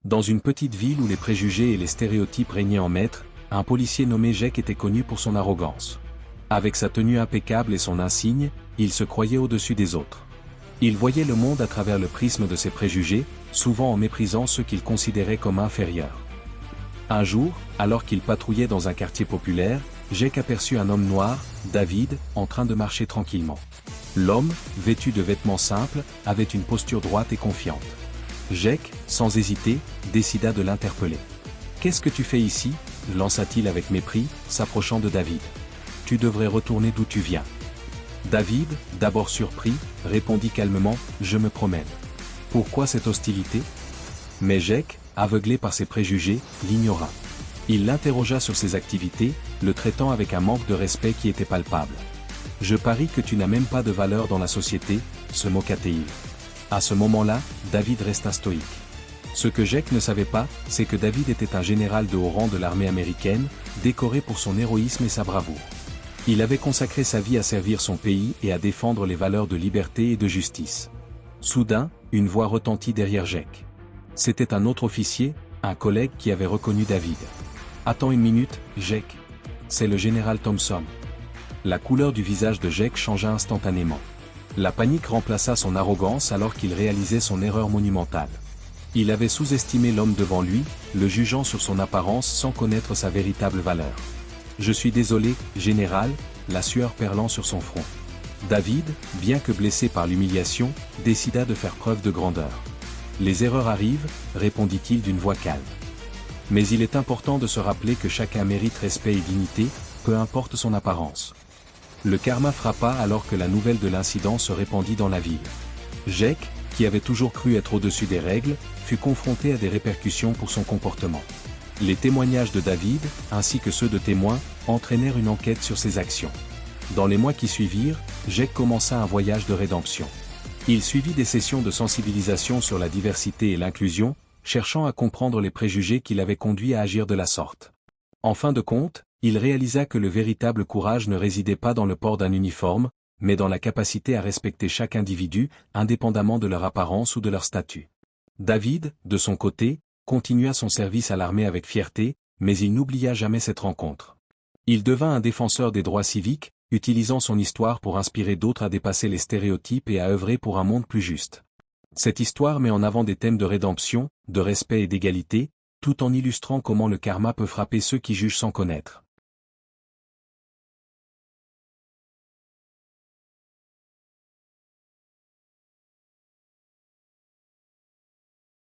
Dans une petite ville où les préjugés et les stéréotypes régnaient en maître, un policier nommé Jake était connu pour son arrogance. Avec sa tenue impeccable et son insigne, il se croyait au-dessus des autres. Il voyait le monde à travers le prisme de ses préjugés, souvent en méprisant ceux qu'il considérait comme inférieurs. Un jour, alors qu'il patrouillait dans un quartier populaire, Jake aperçut un homme noir, David, en train de marcher tranquillement. L'homme, vêtu de vêtements simples, avait une posture droite et confiante. Jake, sans hésiter, décida de l'interpeller. « Qu'est-ce que tu fais ici » lança-t-il avec mépris, s'approchant de David. « Tu devrais retourner d'où tu viens. » David, d'abord surpris, répondit calmement « Je me promène. » Pourquoi cette hostilité ? Mais Jake, aveuglé par ses préjugés, l'ignora. Il l'interrogea sur ses activités, le traitant avec un manque de respect qui était palpable. « Je parie que tu n'as même pas de valeur dans la société » se moqua-t-il. À ce moment-là, David resta stoïque. Ce que Jake ne savait pas, c'est que David était un général de haut rang de l'armée américaine, décoré pour son héroïsme et sa bravoure. Il avait consacré sa vie à servir son pays et à défendre les valeurs de liberté et de justice. Soudain, une voix retentit derrière Jake. C'était un autre officier, un collègue qui avait reconnu David. « Attends une minute, Jake. C'est le général Thompson. » La couleur du visage de Jake changea instantanément. La panique remplaça son arrogance alors qu'il réalisait son erreur monumentale. Il avait sous-estimé l'homme devant lui, le jugeant sur son apparence sans connaître sa véritable valeur. « Je suis désolé, général », la sueur perlant sur son front. David, bien que blessé par l'humiliation, décida de faire preuve de grandeur. « Les erreurs arrivent », répondit-il d'une voix calme. « Mais il est important de se rappeler que chacun mérite respect et dignité, peu importe son apparence. » Le karma frappa alors que la nouvelle de l'incident se répandit dans la ville. Jake, qui avait toujours cru être au-dessus des règles, fut confronté à des répercussions pour son comportement. Les témoignages de David, ainsi que ceux de témoins, entraînèrent une enquête sur ses actions. Dans les mois qui suivirent, Jake commença un voyage de rédemption. Il suivit des sessions de sensibilisation sur la diversité et l'inclusion, cherchant à comprendre les préjugés qui l'avaient conduit à agir de la sorte. En fin de compte, il réalisa que le véritable courage ne résidait pas dans le port d'un uniforme, mais dans la capacité à respecter chaque individu, indépendamment de leur apparence ou de leur statut. David, de son côté, continua son service à l'armée avec fierté, mais il n'oublia jamais cette rencontre. Il devint un défenseur des droits civiques, utilisant son histoire pour inspirer d'autres à dépasser les stéréotypes et à œuvrer pour un monde plus juste. Cette histoire met en avant des thèmes de rédemption, de respect et d'égalité, tout en illustrant comment le karma peut frapper ceux qui jugent sans connaître.